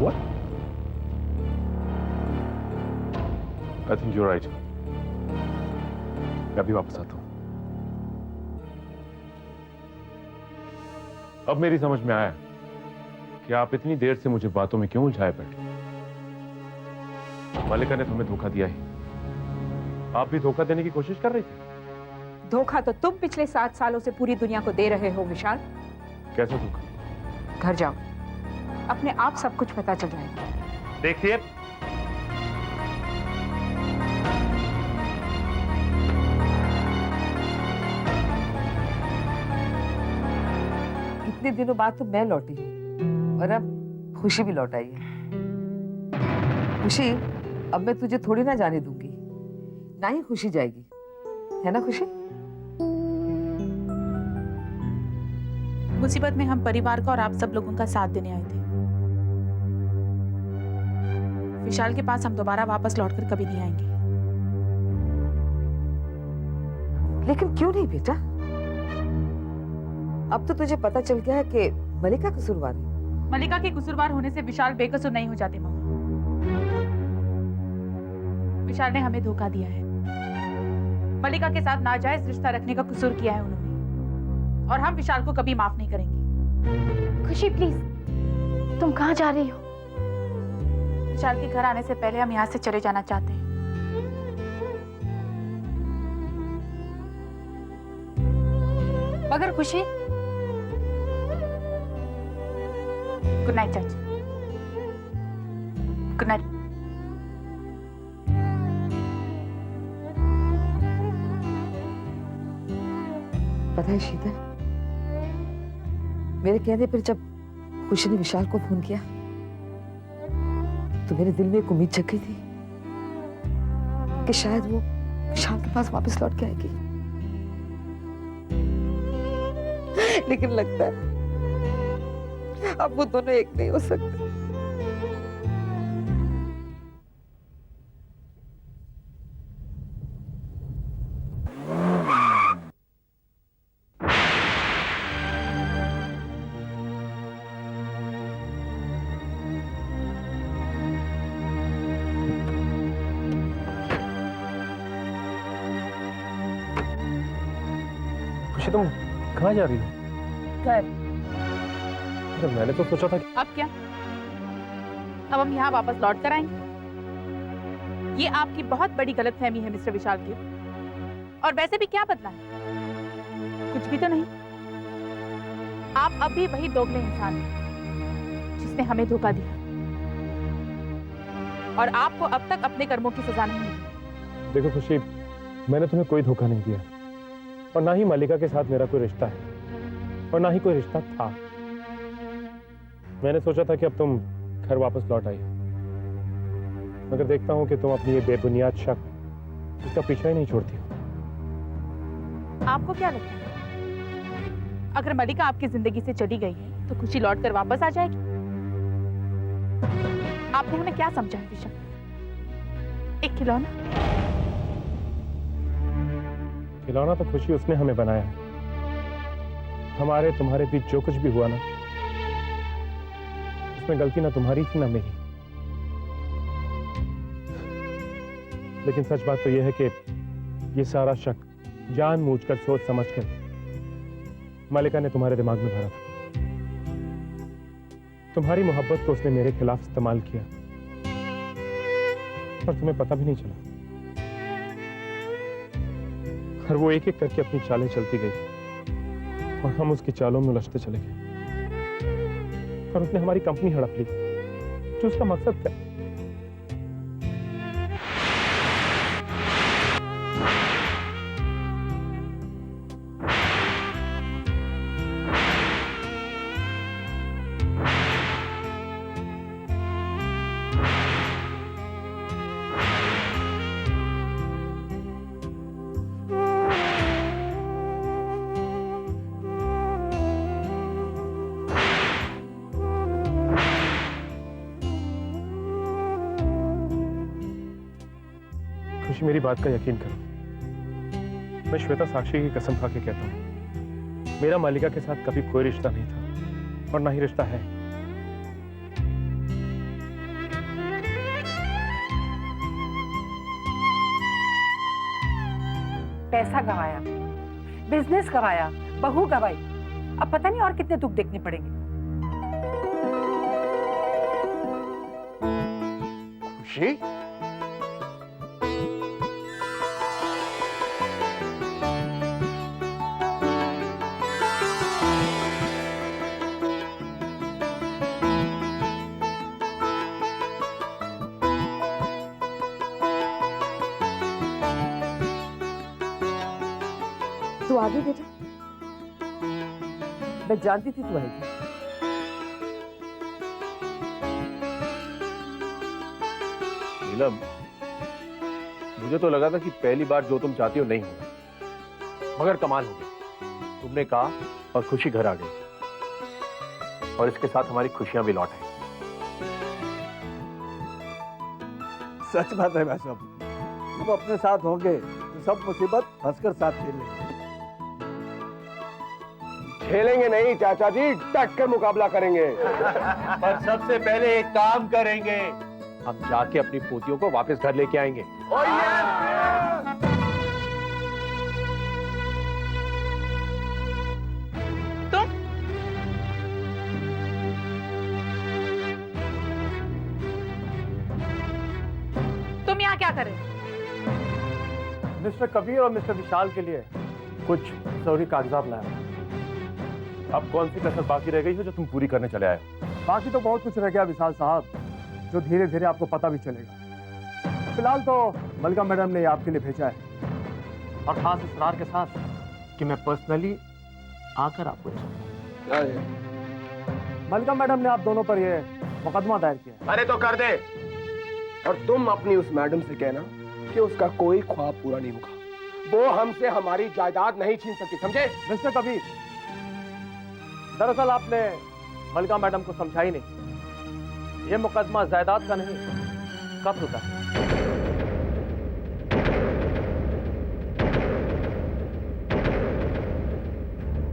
What? I think you're right. मैं अभी वापस आता हूं। अब मेरी समझ में आया कि आप इतनी देर से मुझे बातों में क्यों उलझाए बैठे। मल्लिका ने तुम्हें धोखा दिया ही। आप भी धोखा देने की कोशिश कर रही थी। धोखा तो तुम पिछले 7 सालों से पूरी दुनिया को दे रहे हो विशाल। कैसा धोखा? घर जाओ, अपने आप सब कुछ पता चल जाएगा। देखिए, इतने दिनों बाद तो मैं लौटी हूँ और अब खुशी भी लौट आई है। खुशी, अब मैं तुझे थोड़ी ना जाने दूंगी, ना ही खुशी जाएगी, है ना खुशी? मुसीबत में हम परिवार का और आप सब लोगों का साथ देने आए थे। विशाल के पास हम दोबारा वापस लौटकर कभी नहीं आएंगे। लेकिन क्यों नहीं बेटा? अब तो तुझे पता चल गया है कि मल्लिका कसूरवार है। मल्लिका के कसूरवार होने से विशाल बेकसूर नहीं हो जाते मामा। विशाल ने हमें धोखा दिया है। मल्लिका के साथ नाजायज रिश्ता रखने का कसूर किया है उन्होंने, और हम विशाल को कभी माफ नहीं करेंगे। खुशी प्लीज, तुम कहाँ जा रही हो? विशाल के घर आने से पहले हम यहाँ से चले जाना चाहते हैं। मगर खुशी, गुड नाइट चाची। Good night. पता है शीतल, मेरे कहने पर जब खुशी ने विशाल को फोन किया तो मेरे दिल में एक उम्मीद जग गई थी कि शायद वो विशाल के पास वापस लौट के आएगी। लेकिन लगता है अब वो दोनों एक नहीं हो सकते। खुशी, तुम कहाँ जा रही हो? घर। तो मैंने तो सोचा था कि... अब क्या? अब हम यहाँ वापस लौट कर आएंगे? ये आपकी बहुत बड़ी गलतफहमी है मिस्टर विशाल की। और वैसे भी क्या बदला है? कुछ भी तो नहीं। आप अब भी वही दोगले इंसान हैं जिसने हमें धोखा दिया, और आपको अब तक अपने कर्मों की सजा नहीं मिली। देखो खुशी, मैंने तुम्हें कोई धोखा नहीं दिया, और ना ही मल्लिका के साथ मेरा कोई रिश्ता है, और ना ही कोई रिश्ता था। मैंने सोचा था कि अब तुम घर वापस लौट आई, मगर देखता हूं कि तुम अपनी ये बेबुनियाद शक इसका पीछा ही नहीं छोड़ती हो। आपको क्या लगता है, अगर मल्लिका आपकी जिंदगी से चली गई है तो खुशी लौट कर वापस आ जाएगी? आपने हमें क्या समझा है विशाल? एक खिलौना? खिलौना तो खुशी उसने हमें बनाया है। हमारे तुम्हारे बीच जो कुछ भी हुआ ना, उसमें गलती ना तुम्हारी थी ना मेरी। लेकिन सच बात तो यह है कि ये सारा शक जानबूझकर सोच समझकर मल्लिका ने तुम्हारे दिमाग में भरा था। तुम्हारी मोहब्बत को उसने मेरे खिलाफ इस्तेमाल किया, और तुम्हें पता भी नहीं चला। और वो एक एक करके अपनी चालें चलती गई, और हम उसकी चालों में उलझते चले गए, और उसने हमारी कंपनी हड़प ली। जो उसका मकसद था, खुशी मेरी बात का यकीन करो। मैं श्वेता साक्षी की कसम खा के कहता हूं, मेरा मल्लिका के साथ कभी कोई रिश्ता नहीं था, और ना ही रिश्ता है। पैसा गंवाया, बिजनेस गंवाया, बहू गंवाई, अब पता नहीं और कितने दुख देखने पड़ेंगे। खुशी, तू आ गई बेटा? मैं जानती थी तू आएगी। नीलम, मुझे तो लगा था कि पहली बार जो तुम चाहती हो नहीं होगा, मगर कमाल हो गई। तुमने कहा और खुशी घर आ गई, और इसके साथ हमारी खुशियां भी लौट आई। सच बात है भाई साहब, तुम अपने साथ होंगे तो सब मुसीबत हंसकर साथ खेल लेंगे। खेलेंगे नहीं चाचा जी, डट कर मुकाबला करेंगे। पर सबसे पहले एक काम करेंगे, हम जाके अपनी पोतियों को वापस घर लेके आएंगे। तुम यहाँ क्या कर रहे हो? मिस्टर कबीर और मिस्टर विशाल के लिए कुछ जरूरी कागजात लाया। अब कौन सी कसर बाकी रह गई है जो तुम पूरी करने चले आए? बाकी तो बहुत कुछ रह गया विशाल साहब, जो धीरे धीरे आपको पता भी चलेगा। फिलहाल तो मलिका मैडम ने आपके लिए भेजा है, और खास इसरार के साथ कि मैं पर्सनली आकर आपको मलिका मैडम ने आप दोनों पर ये मुकदमा दायर किया है। अरे तो कर दे, और तुम अपनी उस मैडम से कहना कि उसका कोई ख्वाब पूरा नहीं होगा। वो हमसे हमारी जायदाद नहीं छीन सकती, समझे? मिस्टर कबीर, दरअसल आपने मलिका मैडम को समझा ही नहीं। ये मुकदमा जायदाद का नहीं, कत्ल का है।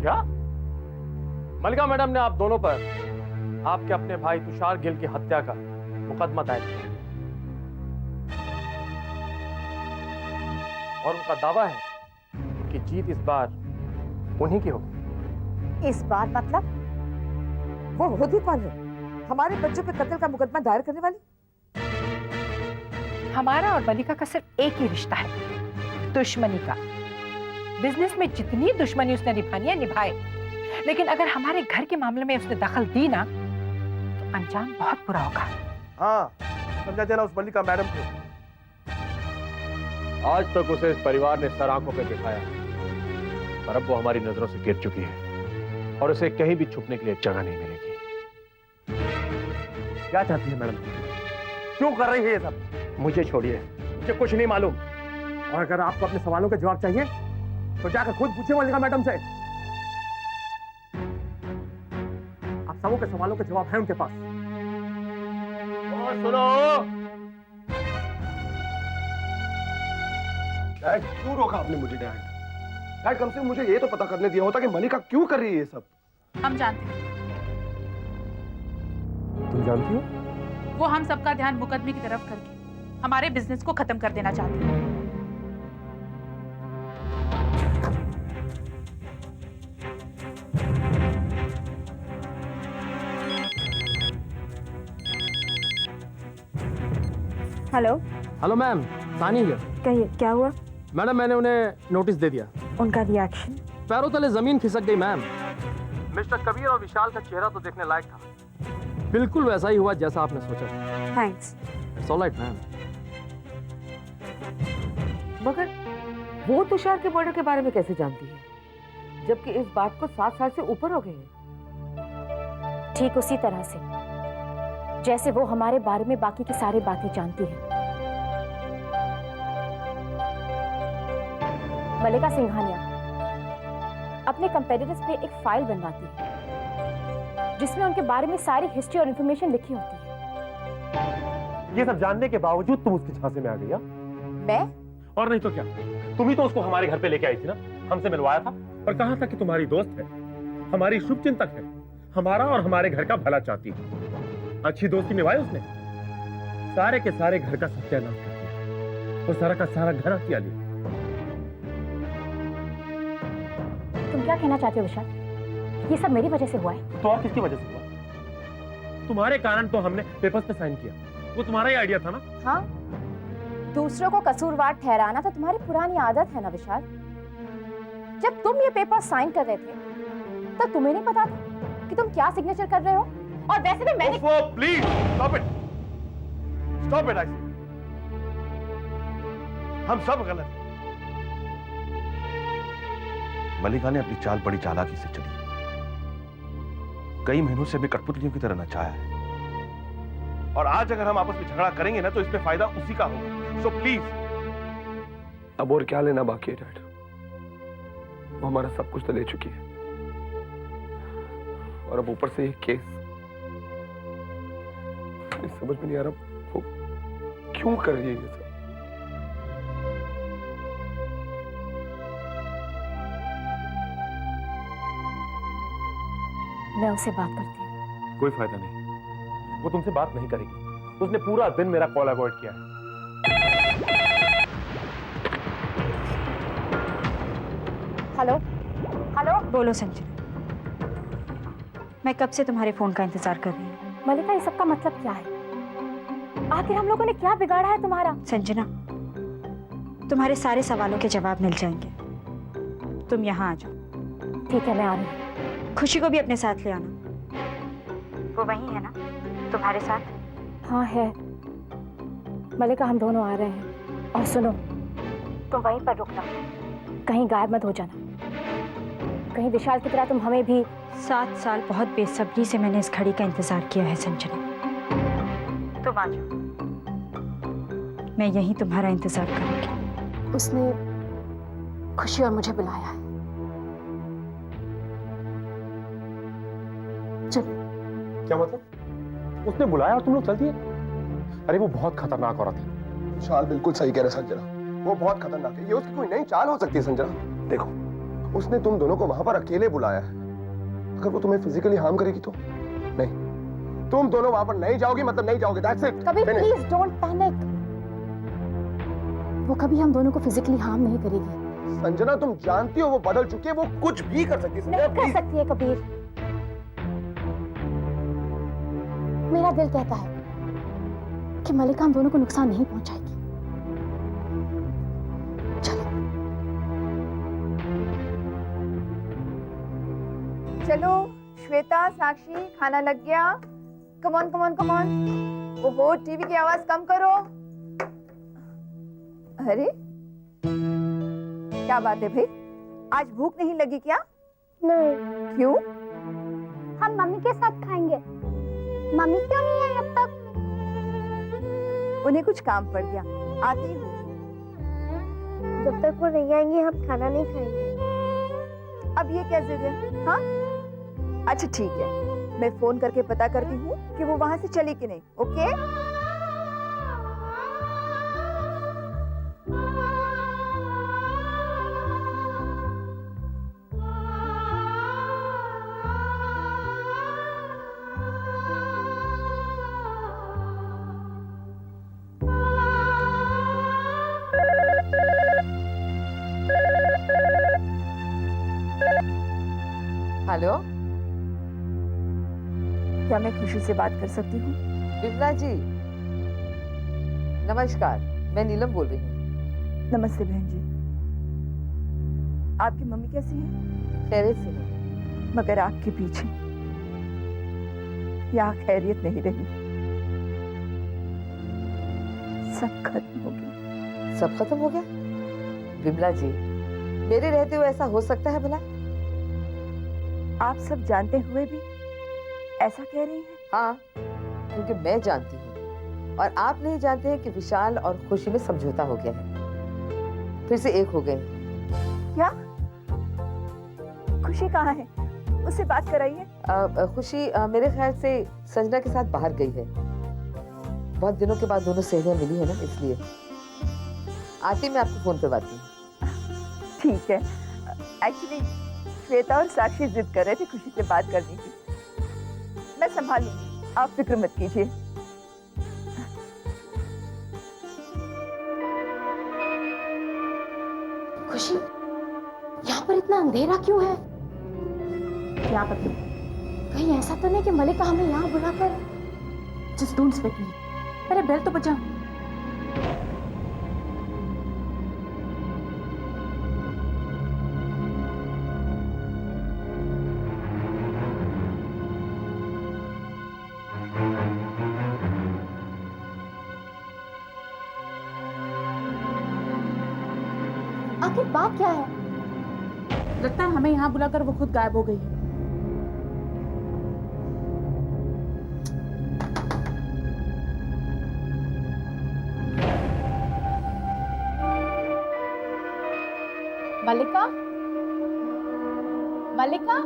क्या? मलिका मैडम ने आप दोनों पर आपके अपने भाई तुषार गिल की हत्या का मुकदमा दायर किया, और उनका दावा है कि जीत इस बार उन्हीं की होगी। इस बार मतलब? वो होती कौन है हमारे बच्चों पे कत्ल का मुकदमा दायर करने वाली? हमारा और मलिका का सिर्फ एक ही रिश्ता है, दुश्मनी का। बिजनेस में जितनी दुश्मनी उसने निभानी है निभाए, लेकिन अगर हमारे घर के मामले में उसने दखल दी ना तो अंजाम बहुत बुरा होगा। हाँ, समझा देना उस मलिका मैडम को। आज तक उसे इस परिवार ने सर आंखों पे दिखाया, पर अब वो हमारी नजरों से गिर चुकी है, और उसे कहीं भी छुपने के लिए जगह नहीं मिलेगी। क्या चाहती है मैडम? क्यों कर रही है ये सब? मुझे छोड़िए, मुझे कुछ नहीं मालूम। और अगर आपको अपने सवालों के जवाब चाहिए तो जाकर खुद पूछिए मलिका मैडम से। आप सबों के सवालों के जवाब हैं उनके पास। और सुनो, डैड क्यों रोका आपने मुझे? डैड कम से कम मुझे ये तो पता करने दिया होता कि मलिका क्यों कर रही है ये सब। हम जानते हैं, तुम जानती हो? वो हम सबका ध्यान मुकदमे की तरफ करके हमारे बिजनेस को खत्म कर देना चाहती है। हेलो। हेलो मैम, सानी हियर। कहिए, क्या हुआ? मैडम, मैंने उन्हें नोटिस दे दिया। उनका रिएक्शन? पैरों तले जमीन खिसक गई मैम। मिस्टर कबीर और विशाल का चेहरा तो देखने लायक था, बिल्कुल वैसा ही हुआ जैसा आपने सोचा। Thanks. It's all right ma'am. मगर वो तुषार के मर्डर के बारे में कैसे जानती है, जबकि इस बात को 7 साल से ऊपर हो गए हैं? ठीक उसी तरह से जैसे वो हमारे बारे में बाकी की सारी बातें जानती है। मलिका सिंघानिया अपने कंपेटिटर्स पे एक फाइल बनवाती है जिसमें उनके बारे में सारी हिस्ट्री और इंफॉर्मेशन लिखी होती है। ये सब जानने के बावजूद तुम उसके झांसे में आ गई? मैं? और नहीं तो क्या, तुम ही तो उसको हमारे घर पे लेके आई थी ना, हमसे मिलवाया था और कहा था कि तुम्हारी दोस्त है, हमारी शुभचिंतक है, हमारा और हमारे घर का भला चाहती है। अच्छी दोस्ती निभाई उसने, सारे के सारे घर का सत्यानाश कर दिया, वो सारा का सारा घर हत्या लिया। क्या कहना चाहते हो विशाल? ये सब मेरी वजह से हुआ है। तो और किसकी वजह से हुआ? तुम्हारे कारण तो हमने पेपर्स पे साइन किया। वो तुम्हारा ही आइडिया था ना? हाँ, दूसरों को कसूरवार ठहराना तो तुम्हारी पुरानी आदत है ना विशाल। जब तुम ये पेपर साइन कर रहे थे तब तुम्हें नहीं पता था कि तुम क्या सिग्नेचर कर रहे हो? और वैसे भी मैंने please stop it, stop it. हम सब गलत हैं। मलिका ने अपनी चाल बड़ी चालाकी से चली, कई महीनों से भी कठपुतलियों की तरह नचाया है, और आज अगर हम आपस में झगड़ा करेंगे ना तो इसमें फायदा उसी का होगा। So please. अब और क्या लेना बाकी है डैड? वो हमारा सब कुछ तो ले चुकी है, और अब ऊपर से ये केस। समझ में नहीं आ रहा वो क्यों कर रही है ये सब। मैं उससे बात करती हूँ। कोई फायदा नहीं, वो तुमसे बात नहीं करेगी। उसने पूरा दिन मेरा कॉल अवॉइड किया है। हेलो हेलो, बोलो संजना, मैं कब से तुम्हारे फोन का इंतजार कर रही हूँ। मलिका ये सब का मतलब क्या है? आखिर हम लोगों ने क्या बिगाड़ा है तुम्हारा? संजना, तुम्हारे सारे सवालों के जवाब मिल जाएंगे। तुम यहाँ आ जाओ। ठीक है, मैं आ रही हूँ। खुशी को भी अपने साथ ले आना। वो वही है ना तुम्हारे साथ? हाँ है। मलिका, हम दोनों आ रहे हैं। और सुनो, तुम वहीं पर रुकना, कहीं गायब मत हो जाना। कहीं विशाल की तरह तुम हमें भी। 7 साल बहुत बेसब्री से मैंने इस घड़ी का इंतजार किया है संजना। तुम आ जाओ, मैं यहीं तुम्हारा इंतजार करूंगी। उसने खुशी और मुझे बुलाया है। चलो। क्या मतलब? उसने बुलाया और तुम लोग चल दिए? अरे वो बहुत खतरनाक औरत है। विशाल बिल्कुल सही कह रहे संजना, वो बहुत खतरनाक है। ये उसकी कोई नई चाल हो सकती है संजना। देखो, उसने तुम दोनों को वहां पर अकेले बुलाया है। अगर वो तुम्हें फिजिकली हार्म करेगी तो? नहीं, तुम दोनों वहां पर नहीं जाओगी मतलब नहीं जाओगे। That's it. कभी प्लीज डोंट पैनिक। वो कभी हम दोनों को फिजिकली हार्म नहीं करेगी। संजना, तुम जानती हो वो बदल चुकी है, वो कुछ भी कर सकती है। नहीं कर सकती है कबीर। मेरा दिल कहता है कि मलिका हम दोनों को नुकसान नहीं पहुंचाएगी। चलो चलो श्वेता, साक्षी, खाना लग गया। Come on come on come on. ओहो, टीवी की आवाज कम करो। अरे क्या बात है भाई, आज भूख नहीं लगी क्या? नहीं। क्यों? हम मम्मी के साथ खाएंगे। मम्मी क्यों नहीं आई अब तक? उन्हें कुछ काम पड़ गया, आती हूँ। जब तक वो नहीं आएंगी हम खाना नहीं खाएंगे। अब ये क्या जिद है? हाँ अच्छा ठीक है, मैं फोन करके पता करती हूँ कि वो वहां से चली कि नहीं। ओके? हेलो, क्या मैं खुशी से बात कर सकती हूँ? विमला जी नमस्कार, मैं नीलम बोल रही हूँ। नमस्ते बहन जी। आपकी मम्मी कैसी है? खैरियत से है। मगर आपके पीछे यहाँ खैरियत नहीं रही, सब खत्म हो गया। सब खत्म हो गया? विमला जी, मेरे रहते हुए ऐसा हो सकता है भला? आप सब जानते हुए भी ऐसा कह रही हैं? हाँ, क्योंकि मैं जानती हूँ और आप नहीं जानते हैं कि विशाल और खुशी में समझौता हो गया है। फिर से एक हो गए। क्या? खुशी कहाँ है? उससे बात कराइए। खुशी मेरे ख्याल से संजना के साथ बाहर गई है। बहुत दिनों के बाद दोनों सहेलियां मिली है ना, इसलिए। आती मैं आपको फोन करवाती हूँ। ठीक है। एक्चुअली श्वेता और साक्षी जिद कर रहे थे खुशी से बात करने की। मैं संभालूंगी, आप फिक्र मत कीजिए। खुशी, यहाँ पर इतना अंधेरा क्यों है? क्या मतलब? कहीं ऐसा तो नहीं कि मलिका हमें यहाँ बुलाकर। Just don't speculate. पहले बेल तो बजा। आखिर बात क्या है? लगता है हमें यहाँ बुलाकर वो खुद गायब हो गई है। मलिका, मलिका,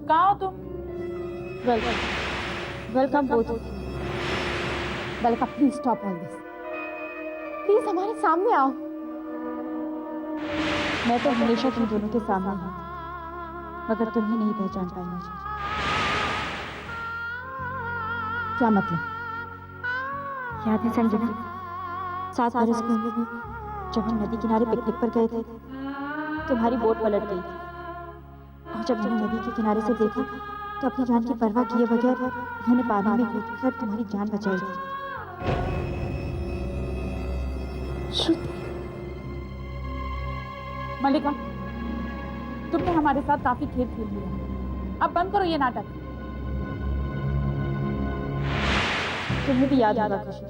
कहाँ हो तुम? Welcome both. Malika, please stop all this. Please हमारे सामने आओ। मैं तो हमेशा तुम दोनों के सामने हूँ, मगर तुम ही नहीं पहचान पाई मुझे। क्या मतलब? याद है संजना, 7 बरस की उम्र में जब हम नदी किनारे पिकनिक पर गए थे, तुम्हारी बोट पलट गई थी। और जब मैंने नदी के किनारे से देखा तो अपनी जान की परवाह किए बगैर मैंने पानी में कूदकर तुम्हारी जान बचाई थी। श्रुति, मलिका, तुमने हमारे साथ काफी खेल खेल लिया। अब बंद करो ये नाटक। तुम्हें भी याद होगा खुशी,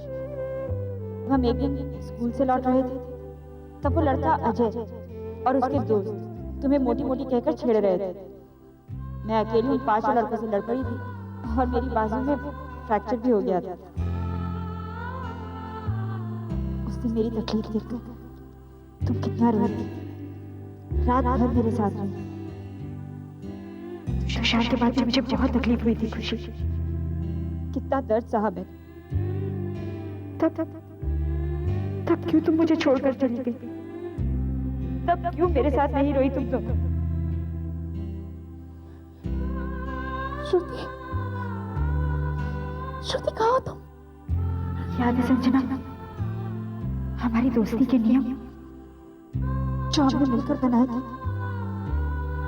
हम एक दिन स्कूल से लौट रहे थे, तब वो लड़का अजय और उसके दोस्त तुम्हें मोटी मोटी कहकर छेड़ रहे थे। मैं अकेली उन 5 लड़कों से लड़ पड़ी थी और मेरी बाजू में फ्रैक्चर भी हो गया था। उस दिन मेरी तकलीफ देखकर तुम कितना रोई थी, रात भर मेरे साथ रही। तुषार के बाद मुझे बहुत तकलीफ हुई थी खुशी, कितना दर्द सहा मैं। तब क्यों तुम मुझे छोड़कर चली गई? तब क्यों मेरे साथ नहीं रोई तुम दोनों? श्रुति, श्रुति कहाँ हो तुम? याद है संजना, हमारी दोस्ती के नियम जो हमने मिलकर बनाए थे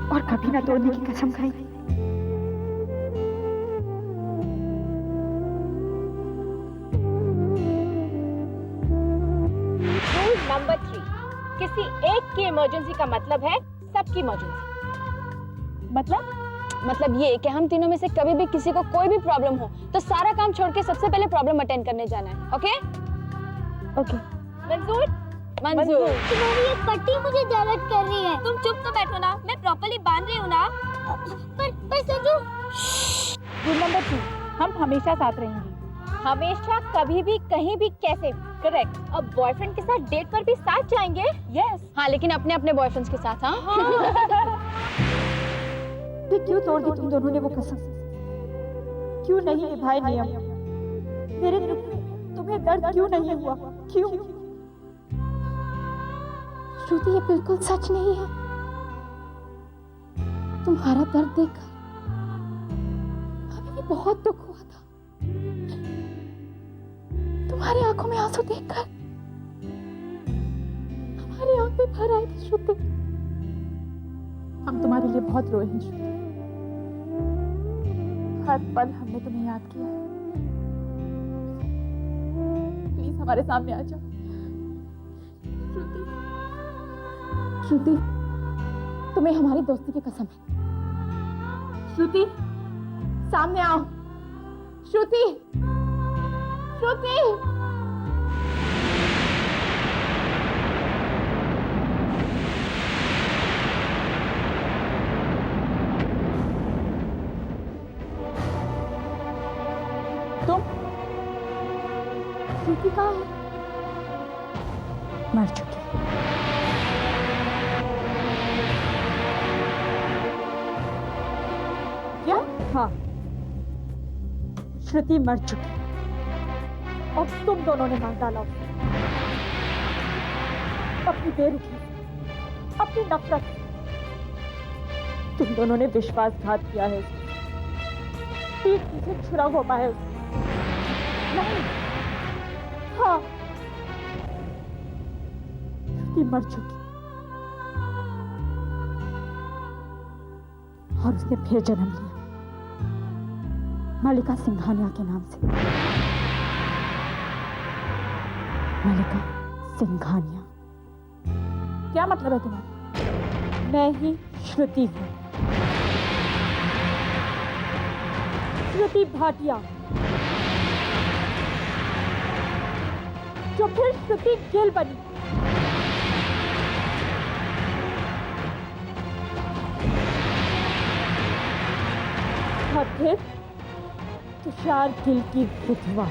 और कभी ना तोड़ने की कसम खाई थी। रूल नंबर 3, किसी एक की इमरजेंसी का मतलब है सबकी इमरजेंसी। मतलब ये कि हम तीनों में से कभी भी किसी को कोई भी प्रॉब्लम हो तो सारा काम छोड़ के सबसे पहले प्रॉब्लम अटेंड करने जाना है। ओके ओके, मंजूर? मंजूर। तुम्हारी ये पट्टी मुझे दर्द कर रही है। तुम चुप तो बैठो ना, मैं प्रॉपर्ली बांध रही हूँ ना। पर संजू। रूल नंबर 2, हम हमेशा साथ रहेंगे। हमेशा, कभी भी, कहीं भी, कैसे? करेक्ट। अब बॉयफ्रेंड के साथ डेट पर भी साथ जाएंगे? यस। हाँ, लेकिन अपने अपने बॉयफ्रेंड्स के साथ। हाँ। फिर क्यों तोड़ दी तुम दोनों ने वो कसम? क्यों नहीं निभाए नियम? मेरे दुख में तुम्हें दर्द क्यों नहीं हुआ? क्यों? श्रुति, ये बिल्कुल सच नहीं है। तुम्हारा दर्द देखकर हमें भी बहुत दुख हुआ था। तुम्हारी आंखों में आंसू देखकर हमारी आंखें भर आई थी श्रुति। हम तुम्हारे लिए बहुत रोए हैं श्रुति। हर पल हमने तुम्हें याद किया है। प्लीज हमारे सामने आ जाओ। श्रुति, श्रुति, तुम्हें हमारी दोस्ती की कसम है। श्रुति, सामने आओ। श्रुति, श्रुति। तुम? श्रुति कहाँ है? मर चुकी। क्या? हाँ, श्रुति मर चुकी और तुम दोनों ने मार डाला उसे। अपनी बेरुखी, अपनी नफरत, तुम दोनों ने विश्वासघात किया है उससे। पीठ पीछे छुरा घोंपा है उससे। नहीं, हाँ, श्रुति मर चुकी। और उसने फिर जन्म लिया मल्लिका सिंघानिया के नाम से। मल्लिका सिंघानिया। क्या मतलब है तुम्हारा? मैं ही श्रुति हूँ, श्रुति भाटिया, जो फिर श्रुति गिल बनी। और फिर तुषार गिल की विधवा।